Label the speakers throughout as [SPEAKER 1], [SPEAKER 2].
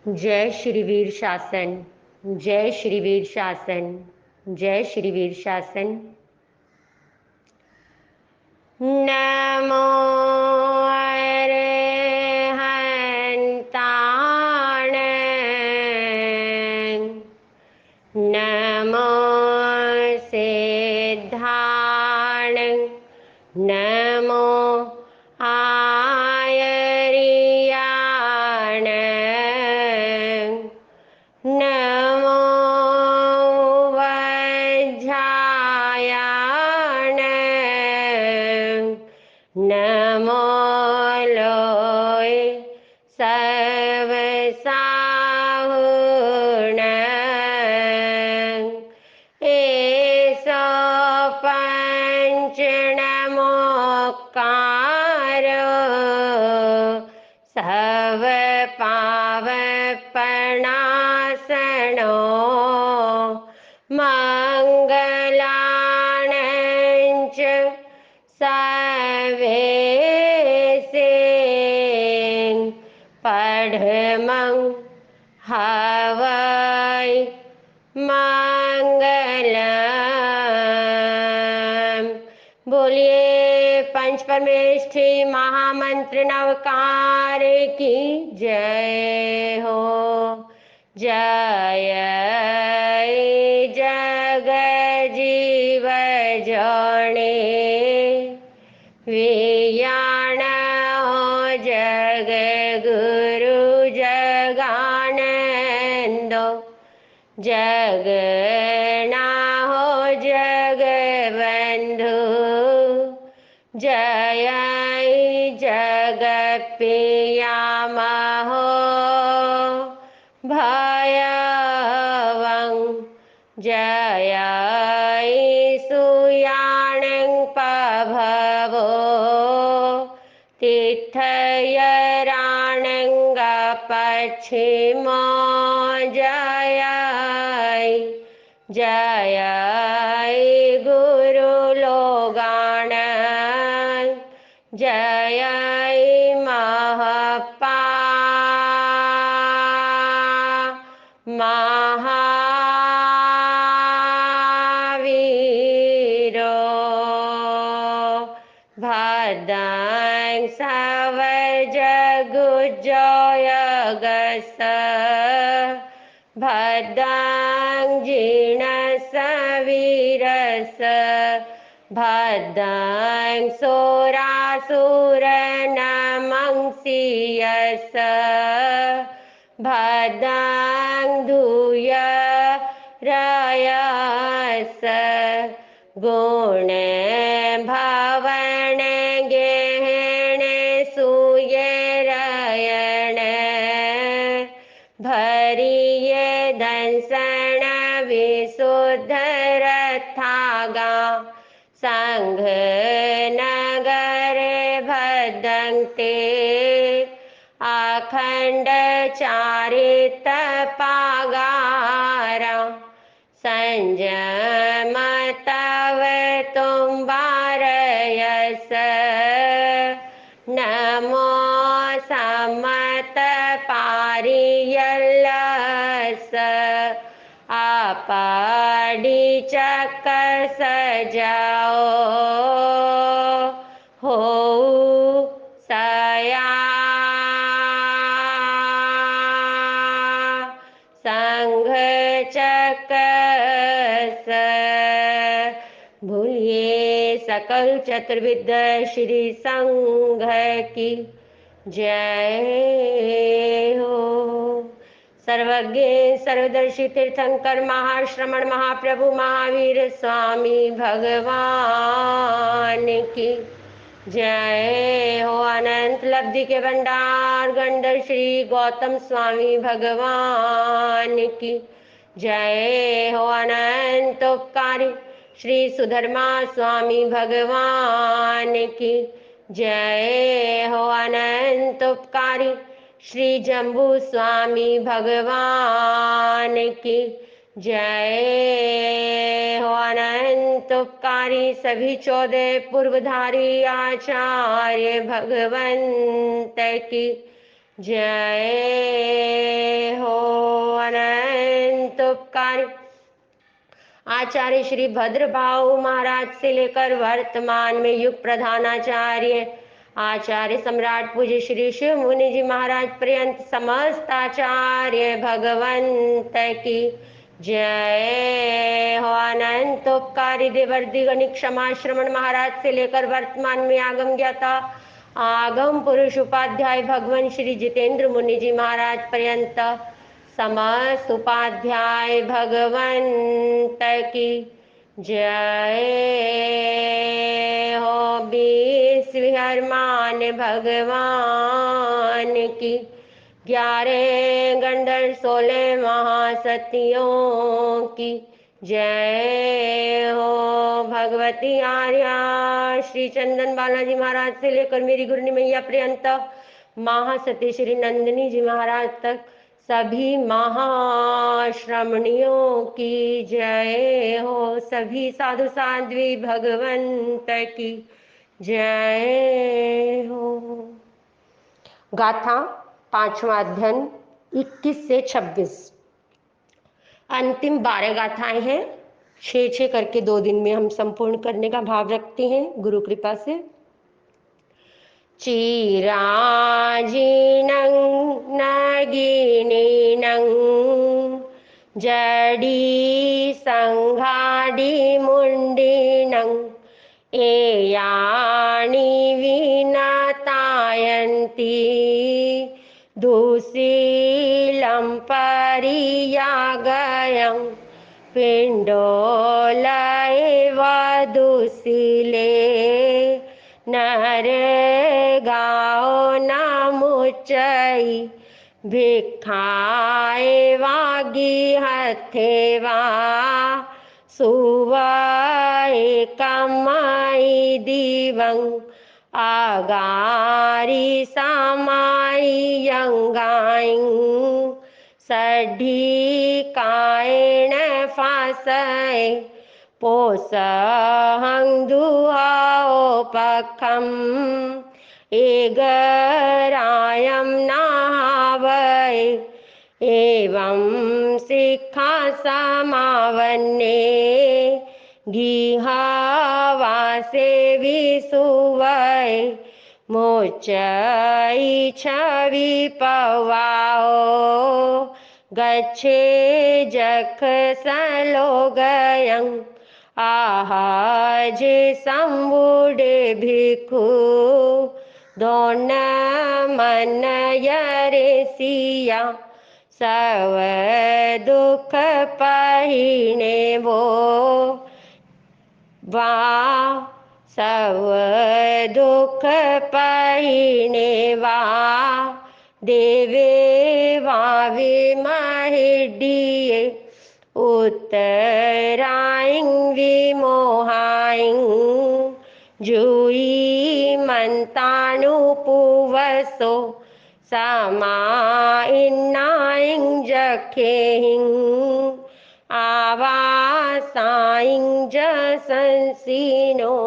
[SPEAKER 1] जय श्री वीर शासन। जय श्री वीर शासन। जय श्री वीर शासन। नमो अरहन्ताण। नमो सिद्धाण। नमो आयर्याण। नमो वज्रायाण। नमो लोय सर्वसाहुण। एसो पंच नमोकारो सब पावपणासनो मंगलाणञ्च सर्वेसे पढमं हवै मंगलम। बोलिए पंच परमेष्ठी महामंत्र नवकार की जय हो। जय जग जीव जने वियाण हो जग गुरु जगानंदो। जगना हो जग बंधु। जय जग पिया महो भयवं। जय सुयाणं पभवो तीर्थयराणंग पश्चिमो। जय जय गुरु लोगाण। जय महपा महावीरो। भद्रं सवजगुजयगस भद्रं जिनसवीरस। भद्रं सोरासुरनमंसीयस। भद्रं धूयरयस। गुण भवन गहन सुयरयण। भरिय दंसन विशुद्ध रथागा। संघ नगर भदंते अखंड चारित पागारा। संजम तव तुम बारयस। नमो समत पारियलस। आपड़ी चक सजाओ हो सया। संघ चकस। भूलिए सकल चतुर्विद्या श्री संघ की जय हो। सर्वज्ञ सर्वदर्शी तीर्थंकर महाश्रमण महाप्रभु महावीर स्वामी भगवान की जय हो। अनंत लब्धि के भंडार गंडर श्री गौतम स्वामी भगवान की जय हो। अनंत उपकारी श्री सुधर्मा स्वामी भगवान की जय हो। अनंत उपकारी श्री जम्बू स्वामी भगवान की जय हो। अनंत उपकारी सभी 14 पूर्वधारी आचार्य भगवंत की जय हो। आचार्य श्री भद्रभाऊ महाराज से लेकर वर्तमान में युग प्रधानाचार्य आचार्य सम्राट पूज्य श्री शिव मुनि जी महाराज पर्यंत समस्त आचार्य भगवंत की जय हो। अनंत उपकारी देवर्धि गणित क्षमा श्रवण महाराज से लेकर वर्तमान में आगम ज्ञाता आगम पुरुष उपाध्याय भगवान श्री जितेंद्र मुनि जी महाराज पर्यंत समस्त उपाध्याय भगवंत की जय हो। 20 विहरमान भगवान की 11 गंडर 16 महासतियों की जय हो। भगवती आर्या श्री चंदन बालाजी महाराज से लेकर मेरी गुरनी मैया पर्यंत महासती श्री नंदिनी जी महाराज तक सभी महाश्रमणियों की जय हो। सभी साधु साध्वी भगवंत की जय हो। गाथा 5वां अध्ययन 21 से 26 अंतिम 12 गाथाएं हैं। 6 करके 2 दिन में हम संपूर्ण करने का भाव रखते हैं गुरु कृपा से। चिराजिनं नगिनीनं जडी संघाडी मुंडिनं एयानि विनतायन्ति दुशीलं परियागयं पिण्डोलैव दुशीले नरगाओ नामुच्चै भिक्षाय वागिहथेवा सुवाय कमाई दिवं आगारी सामाई यंगाईं सढिकायण फासय पोसहं दुहाओ पखम एगरायं नावै एवं शिक्षा समावन्ने गिहावासे विसुवै मोचै छवि पवाओ गच्छे जख सलोगयं आहाजे संबुडे भिक्खु दोन मन यरेसिया सव दुख पहिने वो वा सव दुख पहिने वा देवे वावे महिडिये उत्तरायं विमोहायं जुई मंतानुपुवसो समाइन्नायं जखेहिं आवासायं जसंसिनो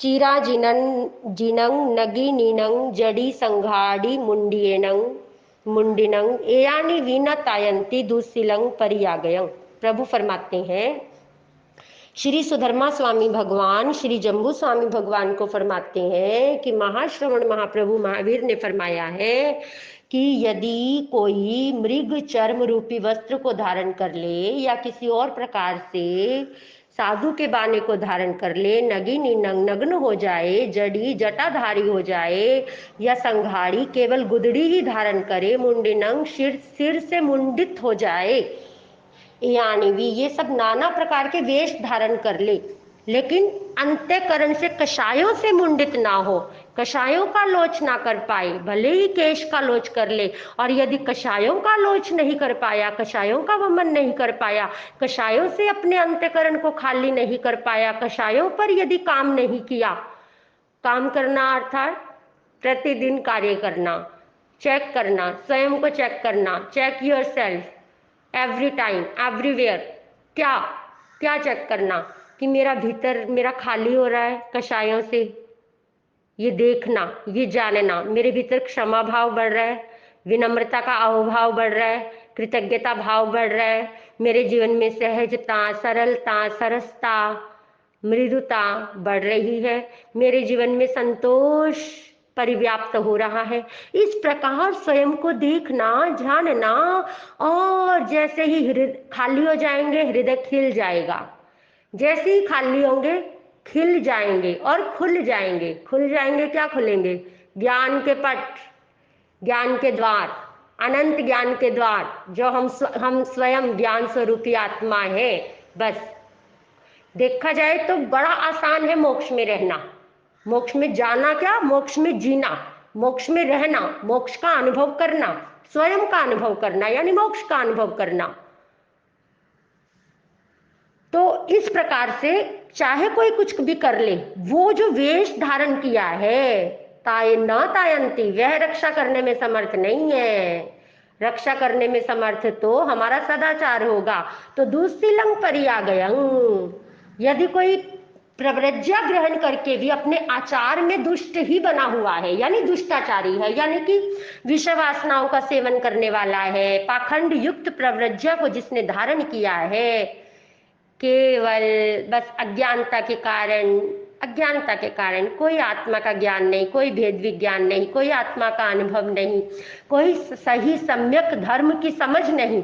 [SPEAKER 1] चीरा जिनं नगिनीनं जड़ी संघाड़ी मुंडिनं एयानि विनतायन्ति दुस्सिलं परियागयं। प्रभु फरमाते हैं, श्री सुधर्मा स्वामी भगवान श्री जम्बू स्वामी भगवान को फरमाते हैं कि महाश्रवण महाप्रभु महावीर ने फरमाया है कि यदि कोई मृग चर्म रूपी वस्त्र को धारण कर ले या किसी और प्रकार से साधु के बाने को धारण कर ले, नगिनी नग्न हो जाए, जड़ी जटाधारी हो जाए या संघाड़ी केवल गुदड़ी ही धारण करे, मुंडिनंग सिर से मुंडित हो जाए, यानी भी ये सब नाना प्रकार के वेश धारण कर ले, लेकिन अंतःकरण से कषायों से मुंडित ना हो, कषायों का लोच ना कर पाए, भले ही केश का लोच कर ले, और यदि कषायों का लोच नहीं कर पाया, कषायों का वमन नहीं कर पाया, कषायों से अपने अंतःकरण को खाली नहीं कर पाया, कषायों पर यदि काम नहीं किया, काम करना अर्थात प्रतिदिन कार्य करना, चेक करना, स्वयं को चेक करना, check yourself every time everywhere. क्या क्या चेक करना कि मेरा भीतर मेरा खाली हो रहा है कषायों से, ये देखना, ये जानना, मेरे भीतर क्षमा भाव बढ़ रहा है, विनम्रता का अहोभाव बढ़ रहा है, कृतज्ञता भाव बढ़ रहा है, मेरे जीवन में सहजता, सरलता, सरसता, मृदुता बढ़ रही है। मेरे जीवन में संतोष परिव्याप्त हो रहा है। इस प्रकार स्वयं को देखना, जानना, और जैसे ही हृदय खाली हो जाएंगे, हृदय खिल जाएगा। जैसे ही खाली होंगे, खिल जाएंगे और खुल जाएंगे। खुल जाएंगे, क्या खुलेंगे? ज्ञान के पट, ज्ञान के द्वार, अनंत ज्ञान के द्वार, जो हम स्वयं ज्ञान स्वरूपी आत्मा है। बस देखा जाए तो बड़ा आसान है मोक्ष में रहना। मोक्ष में जाना क्या, मोक्ष में जीना, मोक्ष में रहना, मोक्ष का अनुभव करना, स्वयं का अनुभव करना, यानी मोक्ष का अनुभव करना। तो इस प्रकार से चाहे कोई कुछ भी कर ले, वो जो वेश धारण किया है, ताये न तायंती, वह रक्षा करने में समर्थ नहीं है। रक्षा करने में समर्थ तो हमारा सदाचार होगा। तो दुस्सीलं परियागयं, यदि कोई प्रव्रज्या ग्रहण करके भी अपने आचार में दुष्ट ही बना हुआ है, यानी दुष्टाचारी है, यानी कि विषय वासनाओं का सेवन करने वाला है, पाखंड युक्त प्रव्रज्या को जिसने धारण किया है, केवल बस अज्ञानता के कारण, अज्ञानता के कारण, कोई आत्मा का ज्ञान नहीं, कोई भेद विज्ञान नहीं, कोई आत्मा का अनुभव नहीं, कोई सही सम्यक धर्म की समझ नहीं,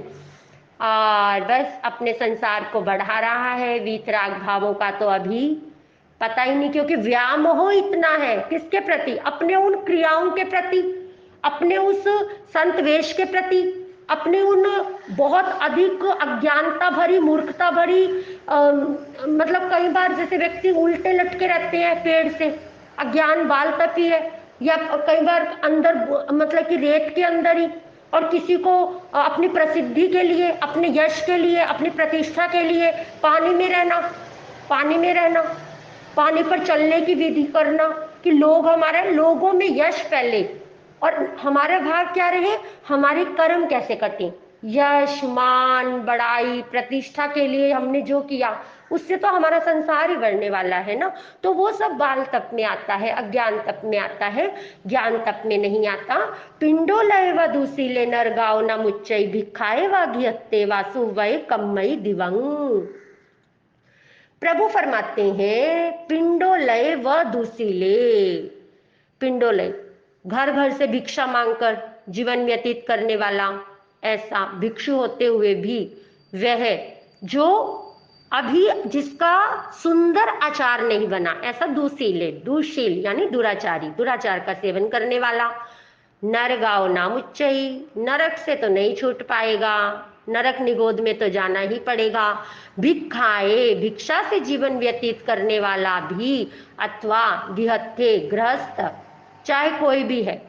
[SPEAKER 1] और बस अपने संसार को बढ़ा रहा है। वीतराग भावों का तो अभी पता ही नहीं, क्योंकि व्यामोह इतना है किसके प्रति? अपने उन क्रियाओं के प्रति, अपने उस संत वेश के प्रति, अपने उन बहुत अधिक अज्ञानता भरी, मूर्खता भरी, मतलब कई बार जैसे व्यक्ति उल्टे लटके रहते हैं पेड़ से, अज्ञान बाल तपी है, या कई बार अंदर मतलब कि रेत के अंदर ही, और किसी को अपनी प्रसिद्धि के लिए, अपने यश के लिए, अपनी प्रतिष्ठा के लिए पानी में रहना, पानी में रहना, पानी पर चलने की विधि करना कि लोग हमारे, लोगों में यश फैले, और हमारे भाग क्या रहे, हमारे कर्म कैसे कटे, यश मान बड़ाई प्रतिष्ठा के लिए हमने जो किया, उससे तो हमारा संसार ही बढ़ने वाला है ना। तो वो सब बाल तप में आता है, अज्ञान तप में आता है, ज्ञान तप में नहीं आता। पिंडो लय व दूसीले नर गाओ न मुच्चई, भिखाए व घियत्ते वासु वय कम्मई दिवंग। प्रभु फरमाते हैं पिंडो लय व दूसीले। पिंडो लय, घर घर से भिक्षा मांगकर जीवन व्यतीत करने वाला ऐसा भिक्षु होते हुए भी वह जो अभी जिसका सुंदर आचार नहीं बना, ऐसा दुशीले, दुशील यानी दुराचारी, दुराचार का सेवन करने वाला। नर गाओ नाम उच्चई, नरक से तो नहीं छूट पाएगा, नरक निगोद में तो जाना ही पड़ेगा। भिक्षाए, भिक्षा से जीवन व्यतीत करने वाला भी, अथवा गिहत्थे, गृहस्थ, चाहे कोई भी है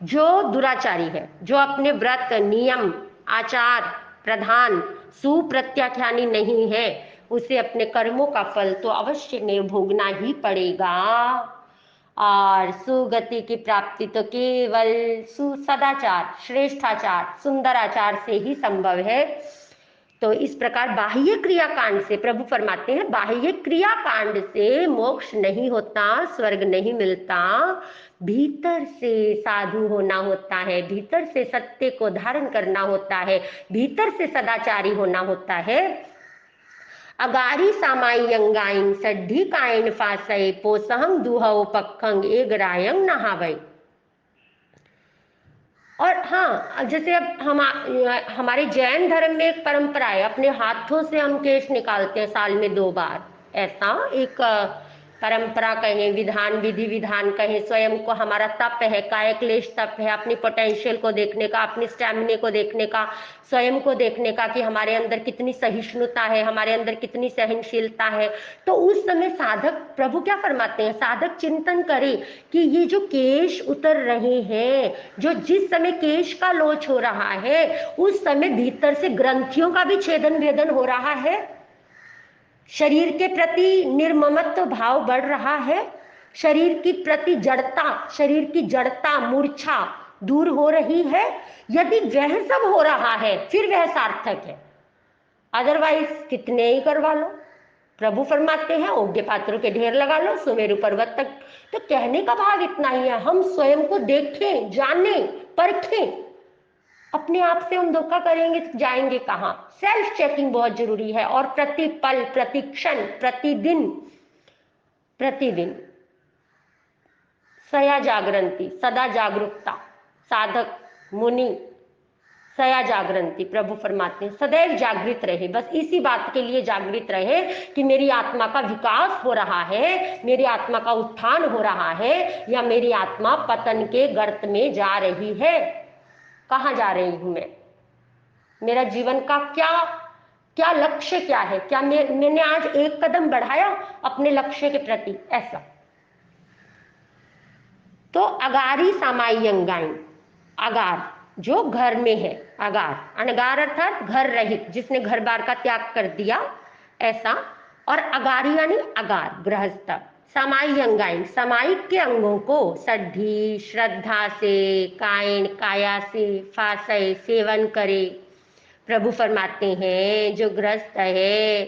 [SPEAKER 1] जो दुराचारी है, जो अपने व्रत नियम आचार प्रधान सुप्रत्याख्यानी नहीं है, उसे अपने कर्मों का फल तो अवश्य नहीं भोगना ही पड़ेगा। और सुगति की प्राप्ति तो केवल सदाचार, श्रेष्ठाचार, सुंदराचार से ही संभव है। तो इस प्रकार बाह्य क्रिया कांड से, प्रभु फरमाते हैं बाह्य क्रिया कांड से मोक्ष नहीं होता, स्वर्ग नहीं मिलता, भीतर से साधु होना होता है, भीतर से सत्य को धारण करना होता है, भीतर से सदाचारी होना होता है। अगारी सामाई यंगाइन सड्ढी काइन फासई पोसहंग दुहओ पखंग एगरायंग नहावई। और हाँ, जैसे अब हमारे जैन धर्म में एक परंपरा है, अपने हाथों से हम केश निकालते हैं साल में 2 बार, ऐसा एक परंपरा कहें, विधान, विधि विधान कहें, स्वयं को हमारा तप है, काय क्लेश तप है, अपनी पोटेंशियल को देखने का, अपनी स्टैमिना को देखने का, स्वयं को देखने का कि हमारे अंदर कितनी सहिष्णुता है, हमारे अंदर कितनी सहनशीलता है। तो उस समय साधक, प्रभु क्या फरमाते हैं, साधक चिंतन करे कि ये जो केश उतर रहे हैं, जो जिस समय केश का लोच हो रहा है, उस समय भीतर से ग्रंथियों का भी छेदन भेदन हो रहा है, शरीर के प्रति निर्ममत्व भाव बढ़ रहा है, शरीर की प्रति जड़ता, शरीर की जड़ता मूर्छा दूर हो रही है। यदि वह सब हो रहा है फिर वह सार्थक है, अदरवाइज कितने ही करवा लो। प्रभु फरमाते हैं ओग्य पात्रों के ढेर लगा लो सुमेरु पर्वत तक। तो कहने का भाव इतना ही है, हम स्वयं को देखें, जानें, परखें, अपने आप से हम धोखा करेंगे तो जाएंगे कहाँ। सेल्फ चेकिंग बहुत जरूरी है, और प्रतिपल, प्रतिक्षण, प्रतिदिन, प्रतिदिन सया जागृति, सदा जागरूकता, साधक मुनि सया जागृति, प्रभु फरमाते हैं सदैव जागृत रहे। बस इसी बात के लिए जागृत रहे कि मेरी आत्मा का विकास हो रहा है, मेरी आत्मा का उत्थान हो रहा है, या मेरी आत्मा पतन के गर्त में जा रही है। कहाँ जा रही हूं मैं, मेरा जीवन का क्या क्या लक्ष्य क्या है, क्या मैंने आज एक कदम बढ़ाया अपने लक्ष्य के प्रति, ऐसा। तो अगारी सामाई अंगाई, अगार जो घर में है, अगार, अनगार अर्थात घर रहित, जिसने घर बार का त्याग कर दिया, ऐसा। और अगारी यानी अगार, गृहस्थ। सामाई अंगाइन, सामायिक के अंगों को सद्धि श्रद्धा से, कायन काया से, फासय सेवन करे। प्रभु फरमाते हैं जो गृहस्थ है,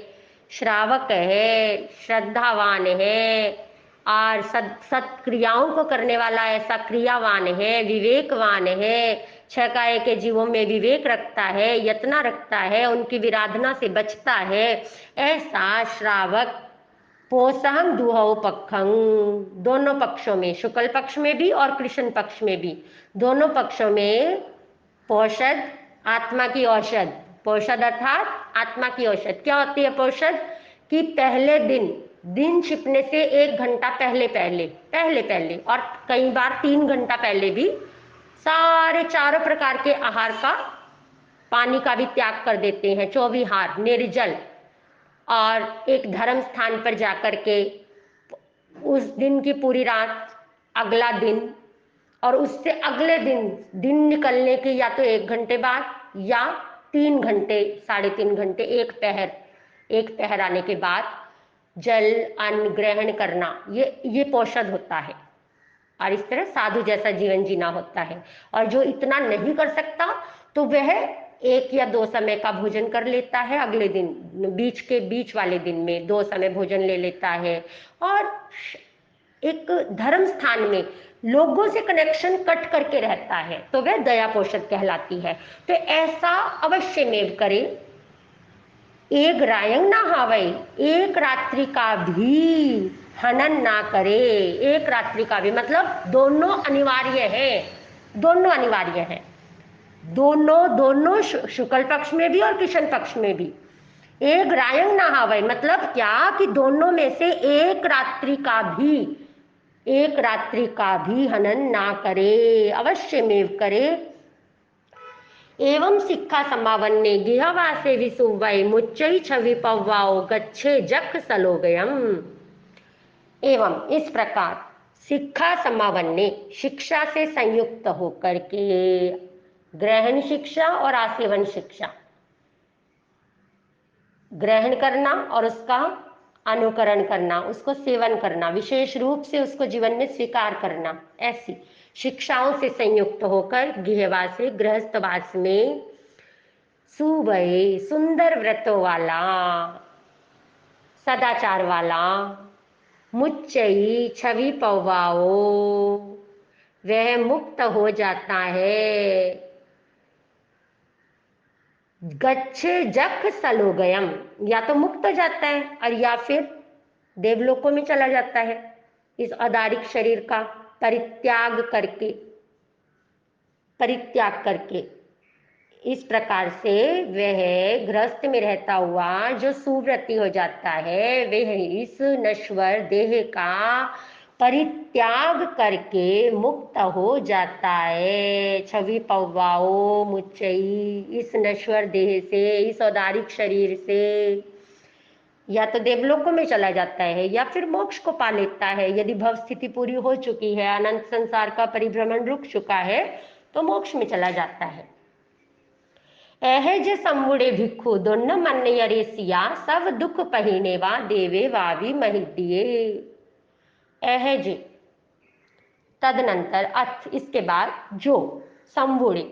[SPEAKER 1] श्रावक है, श्रद्धावान है, और सत्क्रियाओं को करने वाला ऐसा क्रियावान है, विवेकवान है, छह काय के जीवों में विवेक रखता है, यत्न रखता है, उनकी विराधना से बचता है, ऐसा श्रावक पोषहं दुहौ पक्षं, दोनों पक्षों में, शुक्ल पक्ष में भी और कृष्ण पक्ष में भी, दोनों पक्षों में पौषध, आत्मा की औषध। पौषध अर्थात आत्मा की औषध। क्या होती है पौषध? कि पहले दिन छिपने से 1 घंटा पहले पहले पहले पहले, और कई बार 3 घंटा पहले भी, सारे चारों प्रकार के आहार का, पानी का भी त्याग कर देते हैं, 24 निर्जल, और एक धर्म स्थान पर जाकर के उस दिन की पूरी रात, अगला दिन, और उससे अगले दिन निकलने के या तो 1 घंटे बाद, या 3 घंटे, 3.5 घंटे, एक पहर आने के बाद जल अन्न ग्रहण करना, ये पोषद होता है। और इस तरह साधु जैसा जीवन जीना होता है। और जो इतना नहीं कर सकता तो वह 1 या 2 समय का भोजन कर लेता है, अगले दिन बीच वाले दिन में 2 समय भोजन ले लेता है, और एक धर्म स्थान में लोगों से कनेक्शन कट करके रहता है, तो वह दया पोषद कहलाती है। तो ऐसा अवश्य में करे। एक रायंग ना हावै, एक रात्रि का भी हनन ना करे। एक रात्रि का भी मतलब दोनों अनिवार्य है, दोनों अनिवार्य है, दोनों शुक्ल पक्ष में भी और कृष्ण पक्ष में भी। एक रायंग ना हावै मतलब क्या, कि दोनों में से एक रात्रि का भी हनन ना करे, अवश्य में करे। एवं सिक्खा समावन्ने गिहवासे विसुवै मुच्चै छवि पव्वाओ गच्छे जख सलोगयम। एवं इस प्रकार शिक्षा समावन्ने, शिक्षा से संयुक्त होकर के, ग्रहण शिक्षा और आसेवन शिक्षा, ग्रहण करना और उसका अनुकरण करना, उसको सेवन करना, विशेष रूप से उसको जीवन में स्वीकार करना, ऐसी शिक्षाओं से संयुक्त होकर गृहवास, गृहस्थवास में सुबह सुंदर व्रतों वाला, सदाचार वाला, मुच्चई छवि पवाओ, वह मुक्त हो जाता है। गच्छे जख सलोगयम, या तो मुक्त हो जाता है और या फिर देवलोकों में चला जाता है, इस औदारिक शरीर का परित्याग करके। इस प्रकार से वह गृहस्थ में रहता हुआ जो सुव्रती हो जाता है, वह इस नश्वर देह का परित्याग करके मुक्त हो जाता है। छवि पव्वाओ मुच्चई, इस नश्वर देह से, इस औदारिक शरीर से या तो देवलोकों में चला जाता है या फिर मोक्ष को पा लेता है। यदि भव स्थिति पूरी हो चुकी है, अनंत संसार का परिभ्रमण रुक चुका है, तो मोक्ष में चला जाता है। ऐहे जे संबुड़े भिक्खु दोन्न मन यरेसिया, सब दुख पहिने वा देवे वावी महिदिये। ऐहे जे, तदनंतर अर्थ, इसके बाद जो संबुड़े,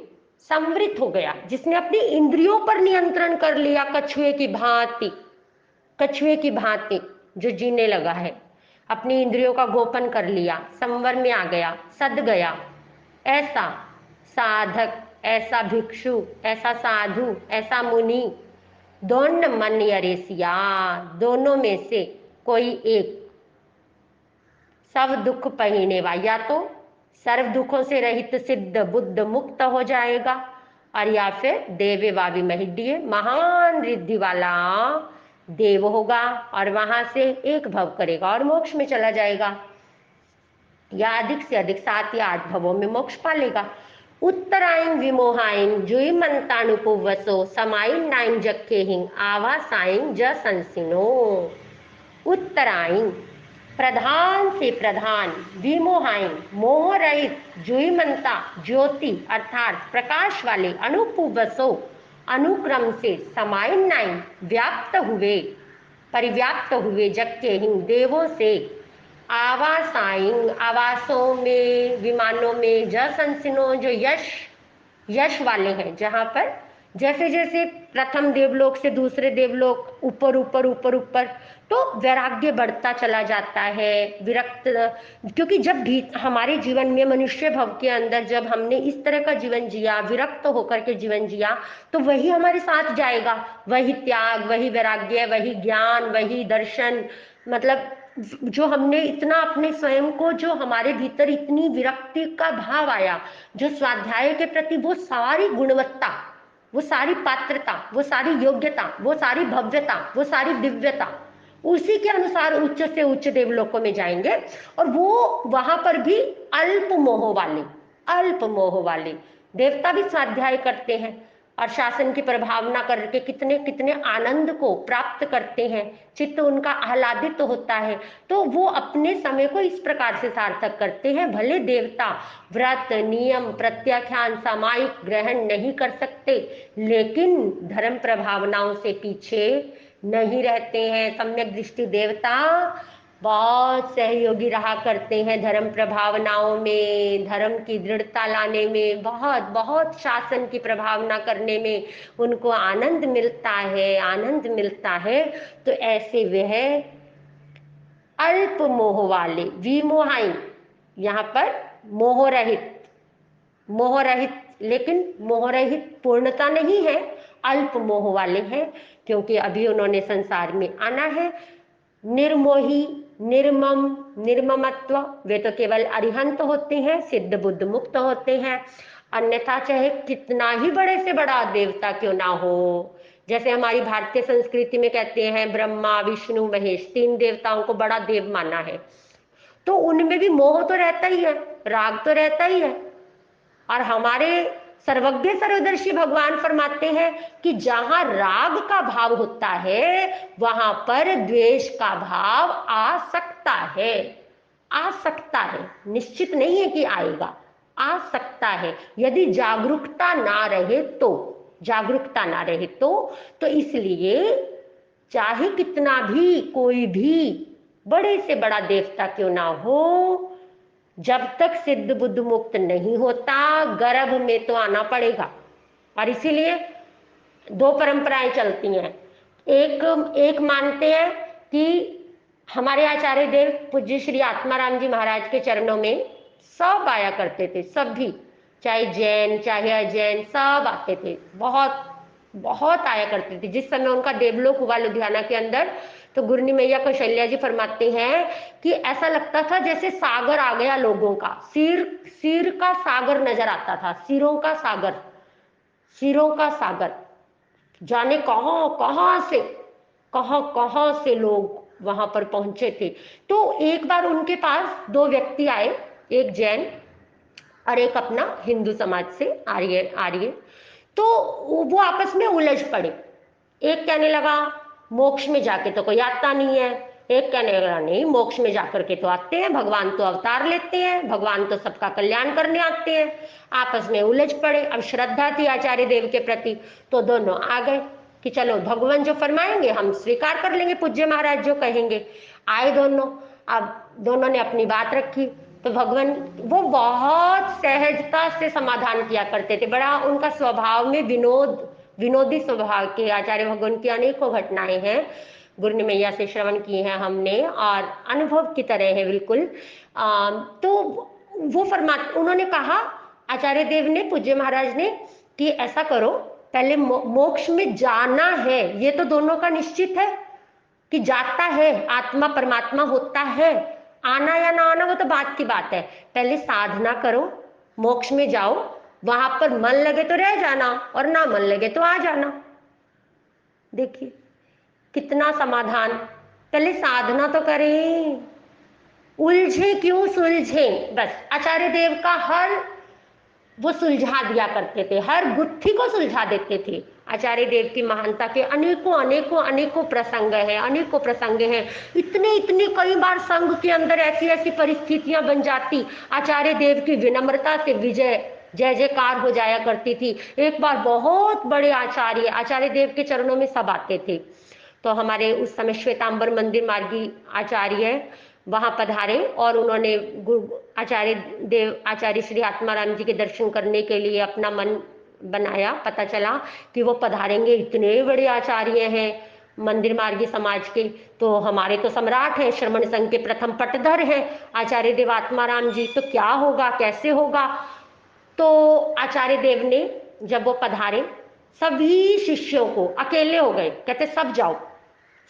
[SPEAKER 1] संवृत हो गया, जिसने अपनी इंद्रियों पर नियंत्रण कर लिया, कछुए की भांति जो जीने लगा है, अपनी इंद्रियों का गोपन कर लिया, संवर में आ गया, सद गया, ऐसा साधक, ऐसा भिक्षु, ऐसा साधु, ऐसा मुनि, दोन मन यरेसिया, दोनों में से कोई एक सब दुख पहिने वा, या तो सर्व दुखों से रहित सिद्ध बुद्ध मुक्त हो जाएगा, और या फिर देवे वावी महिड्य महान रिद्धि वाला देव होगा और वहां से एक भव करेगा और मोक्ष में चला जाएगा, या अधिक से अधिक 7 या 8 भवों में मोक्ष पालेगा। उत्तरायण विमोहाइन जुई मंतानुपुवसो समाइन नाइन जक्के हिंग आवा साइन ज संसिनो। उत्तरायण प्रधान से प्रधान, विमोहाइन मोह रहित, जुईमंता ज्योति अर्थात प्रकाश वाले, अनुपुवसो अनुक्रम से, समाइन नाइन व्याप्त हुए, परिव्याप्त हुए, जक्के हिंग देवों से, आवासाइन आवासों में, विमानों में, जसंसिनो जो यश वाले हैं, जहां पर जैसे जैसे प्रथम देवलोक से दूसरे देवलोक ऊपर ऊपर ऊपर ऊपर, तो वैराग्य बढ़ता चला जाता है, विरक्त, क्योंकि जब भी हमारे जीवन में मनुष्य भव के अंदर जब हमने इस तरह का जीवन जिया, विरक्त होकर के जीवन जिया, तो वही हमारे साथ जाएगा, वही त्याग, वही वैराग्य, वही ज्ञान, वही दर्शन, मतलब जो हमने इतना अपने स्वयं को, जो हमारे भीतर इतनी विरक्ति का भाव आया, जो स्वाध्याय के प्रति वो सारी गुणवत्ता, वो सारी पात्रता, वो सारी योग्यता, वो सारी भव्यता, वो सारी दिव्यता, उसी के अनुसार उच्च से उच्च देवलोकों में जाएंगे। और वो वहां पर भी अल्प मोह वाले देवता भी स्वाध्याय करते हैं और शासन की प्रभावना करके कितने कितने आनंद को प्राप्त करते हैं, चित्त उनका आह्लादित होता है। तो वो अपने समय को इस प्रकार से सार्थक करते हैं। भले देवता व्रत नियम प्रत्याख्यान सामायिक ग्रहण नहीं कर सकते, लेकिन धर्म प्रभावनाओं से पीछे नहीं रहते हैं। सम्यक दृष्टि देवता बहुत सहयोगी रहा करते हैं धर्म प्रभावनाओं में, धर्म की दृढ़ता लाने में, बहुत बहुत शासन की प्रभावना करने में उनको आनंद मिलता है। तो ऐसे वह अल्प मोह वाले, विमोहाई, यहाँ पर मोह रहित, लेकिन मोह रहित पूर्णता नहीं है, अल्प मोह वाले हैं, क्योंकि अभी उन्होंने संसार में आना है। निर्मोही, निर्ममत्व, वे तो केवल अरिहंत होते हैं, सिद्ध बुद्ध मुक्त होते हैं। अन्यथा चाहे कितना ही बड़े से बड़ा देवता क्यों ना हो, जैसे हमारी भारतीय संस्कृति में कहते हैं ब्रह्मा विष्णु महेश, 3 देवताओं को बड़ा देव माना है, तो उनमें भी मोह तो रहता ही है, राग तो रहता ही है। और हमारे सर्वज्ञ सर्वदर्शी भगवान फरमाते हैं कि जहां राग का भाव होता है वहां पर द्वेष का भाव आ सकता है, निश्चित नहीं है कि आएगा, आ सकता है, यदि जागरूकता ना रहे तो इसलिए चाहे कितना भी कोई भी बड़े से बड़ा देवता क्यों ना हो, जब तक सिद्ध बुद्ध मुक्त नहीं होता गर्भ में तो आना पड़ेगा। और इसीलिए 2 परंपराएं चलती हैं। एक मानते हैं कि हमारे आचार्य देव पूज्य श्री आत्माराम जी महाराज के चरणों में सब आया करते थे, सब भी, चाहे जैन चाहे अजैन, सब आते थे, बहुत बहुत आया करते थे। जिस समय उनका देवलोक हुआ लुधियाना के अंदर, तो गुरनी मैया कौशल्या जी फरमाते हैं कि ऐसा लगता था जैसे सागर आ गया लोगों का, सिर का सागर नजर आता था, सिरों का सागर, जाने कहां से लोग वहां पर पहुंचे थे। तो एक बार उनके पास 2 व्यक्ति आए, एक जैन और एक अपना हिंदू समाज से आर्य। तो वो आपस में उलझ पड़े। एक कहने लगा मोक्ष में जाके तो कोई आता नहीं है, एक कहने लगा नहीं मोक्ष में जाकर के तो आते हैं, भगवान तो अवतार लेते हैं, भगवान तो सबका कल्याण करने आते हैं। आपस में उलझ पड़े। अब श्रद्धा थी आचार्य देव के प्रति, तो दोनों आ गए कि चलो भगवान जो फरमाएंगे हम स्वीकार कर लेंगे, पूज्य महाराज जो कहेंगे। आए दोनों, अब दोनों ने अपनी बात रखी, तो भगवान वो बहुत सहजता से समाधान किया करते थे। बड़ा उनका स्वभाव में विनोदी स्वभाव के आचार्य भगवान की अनेकों घटनाएं हैं, गुरनी मैया से श्रवण की हैं हमने, और अनुभव की तरह है बिल्कुल। तो वो उन्होंने कहा, आचार्य देव ने, पूज्य महाराज ने, कि ऐसा करो, पहले मोक्ष में जाना है, ये तो दोनों का निश्चित है कि जाता है, आत्मा परमात्मा होता है, आना या ना आना वो तो बात की बात है। पहले साधना करो, मोक्ष में जाओ, वहां पर मन लगे तो रह जाना और ना मन लगे तो आ जाना। देखिए कितना समाधान। पहले साधना तो करें, उलझे क्यों सुलझे। बस आचार्य देव का हर वो सुलझा दिया करते थे, हर गुत्थी को सुलझा देते थे। आचार्य देव की महानता के अनेकों अनेकों अनेकों प्रसंग हैं, अनेकों प्रसंग हैं। इतने इतने कई बार संघ के अंदर ऐसी ऐसी परिस्थितियां बन जाती, आचार्य देव की विनम्रता से विजय जय जयकार हो जाया करती थी। एक बार बहुत बड़े आचार्य आचार्य देव के चरणों में सब आते थे, तो हमारे उस समय श्वेतांबर मंदिर मार्गी आचार्य वहां पधारे और उन्होंने आचार्य देव आचार्य श्री आत्माराम जी के दर्शन करने के लिए अपना मन बनाया। पता चला कि वो पधारेंगे, इतने बड़े आचार्य हैं मंदिर मार्गी समाज के, तो हमारे तो सम्राट हैं, श्रमण संघ के प्रथम पटधर हैं आचार्य देव आत्माराम जी, तो क्या होगा कैसे होगा। तो आचार्य देव ने जब वो पधारे, सभी शिष्यों को, अकेले हो गए, कहते सब जाओ,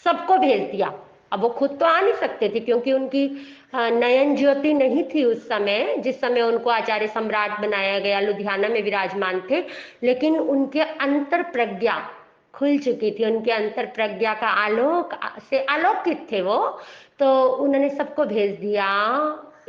[SPEAKER 1] सबको भेज दिया। अब वो खुद तो आ नहीं सकते थे क्योंकि उनकी नयन ज्योति नहीं थी उस समय, जिस समय उनको आचार्य सम्राट बनाया गया, लुधियाना में विराजमान थे, लेकिन उनके अंतर प्रज्ञा खुल चुकी थी, उनके अंतर प्रज्ञा का आलोक से आलोकित थे वो। तो उन्होंने सबको भेज दिया।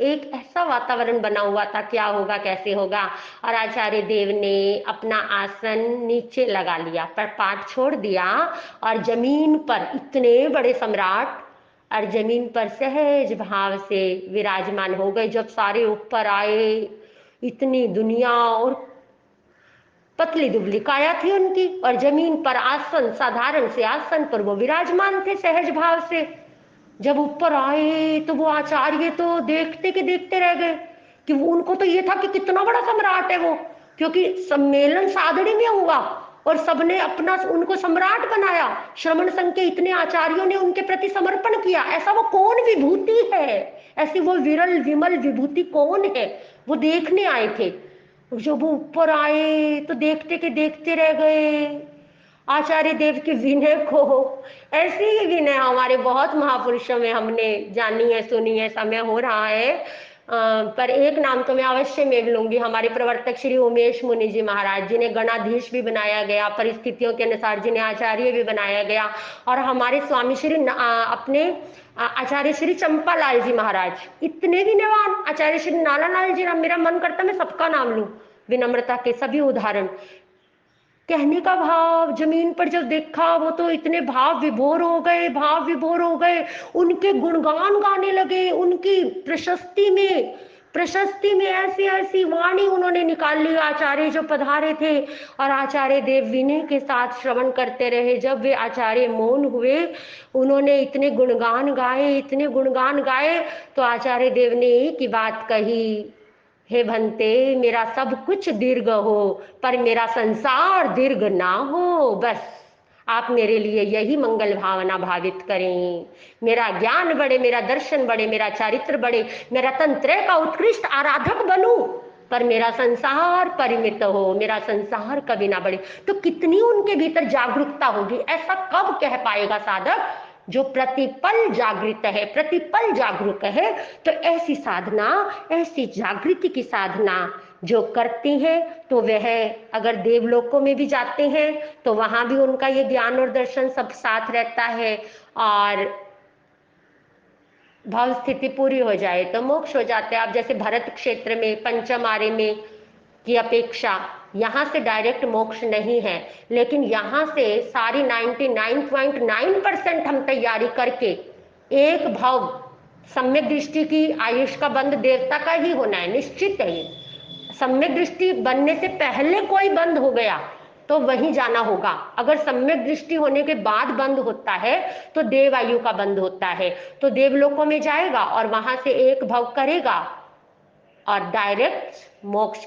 [SPEAKER 1] एक ऐसा वातावरण बना हुआ था, क्या होगा कैसे होगा, और आचार्य देव ने अपना आसन नीचे लगा लिया, पर पाठ छोड़ दिया और जमीन पर, इतने बड़े सम्राट और जमीन पर सहज भाव से विराजमान हो गए। जब सारे ऊपर आए, इतनी दुनिया और पतली दुबली काया थी उनकी, और जमीन पर आसन, साधारण से आसन पर वो विराजमान थे सहज भाव से। जब ऊपर आए तो वो आचार्य तो देखते के देखते रह गए कि उनको तो ये था कि कितना बड़ा सम्राट है वो, क्योंकि सम्मेलन सादड़ी में हुआ और सबने अपना उनको सम्राट बनाया। श्रमण संघ के इतने आचार्यों ने उनके प्रति समर्पण किया। ऐसा वो कौन विभूति है, ऐसी वो विरल विमल विभूति कौन है, वो देखने आए थे। जब वो ऊपर आए तो देखते के देखते रह गए। आचार्य देव के विनय को, ऐसी ही विनय हमारे बहुत महापुरुषों में हमने जानी है, सुनी है। समय हो रहा है पर एक नाम तो मैं अवश्य मेल लूंगी, हमारे प्रवर्तक श्री उमेश मुनि जी महाराज, जिन्हें गणाधीश भी बनाया गया, परिस्थितियों के अनुसार जिन्हें आचार्य भी बनाया गया, और हमारे स्वामी श्री अपने आचार्य श्री चंपालाल जी महाराज, इतने विनयवान। आचार्य श्री नालालाल जी, मेरा मन करता मैं सबका नाम लूं, विनम्रता के सभी उदाहरण। कहने का भाव, जमीन पर जब देखा वो तो इतने भाव विभोर हो गए, भाव विभोर हो गए, उनके गुणगान गाने लगे, उनकी प्रशस्ति में ऐसी ऐसी वाणी उन्होंने निकाल ली आचार्य जो पधारे थे। और आचार्य देव विनय के साथ श्रवण करते रहे। जब वे आचार्य मौन हुए, उन्होंने इतने गुणगान गाए, इतने गुणगान गाए, तो आचार्य देव ने एक ही बात कही, हे भंते, मेरा सब कुछ दीर्घ हो पर मेरा संसार दीर्घ ना हो। बस आप मेरे लिए यही मंगल भावना भावित करें। मेरा ज्ञान बढ़े, मेरा दर्शन बढ़े, मेरा चारित्र बढ़े, मेरा तंत्र का उत्कृष्ट आराधक बनूं, पर मेरा संसार परिमित हो, मेरा संसार कभी ना बढ़े। तो कितनी उनके भीतर जागरूकता होगी। ऐसा कब कह पाएगा साधक जो प्रतिपल जागृत है, प्रतिपल जागरूक है। तो ऐसी साधना, ऐसी जागृति की साधना जो करती हैं, तो वह अगर देवलोकों में भी जाते हैं तो वहां भी उनका ये ज्ञान और दर्शन सब साथ रहता है, और भाव स्थिति पूरी हो जाए तो मोक्ष हो जाते हैं। आप जैसे भरत क्षेत्र में पंचम आर्य में की अपेक्षा यहाँ से डायरेक्ट मोक्ष नहीं है, लेकिन यहाँ से सारी 99.9% हम तैयारी करके एक भाव, सम्यक दृष्टि की आयुष का बंद देवता का ही होना है, निश्चित है। ये सम्यक दृष्टि बनने से पहले कोई बंद हो गया तो वहीं जाना होगा। अगर सम्यक दृष्टि होने के बाद बंद होता है तो देव आयु का बंद होता है, तो देवलोकों में जाएगा और वहां से एक भाव करेगा और डायरेक्ट मोक्ष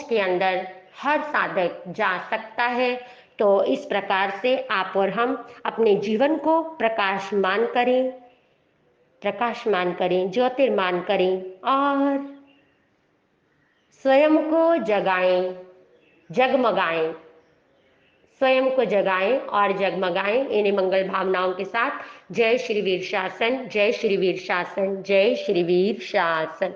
[SPEAKER 1] के अंदर हर साधक जा सकता है। तो इस प्रकार से आप और हम अपने जीवन को प्रकाशमान करें, ज्योतिर्मान करें और स्वयं को जगाएं, जगमगाएं, स्वयं को जगाएं और जगमगाएं इन्हीं मंगल भावनाओं के साथ। जय श्री वीर शासन, जय श्री वीर शासन, जय श्री वीर शासन।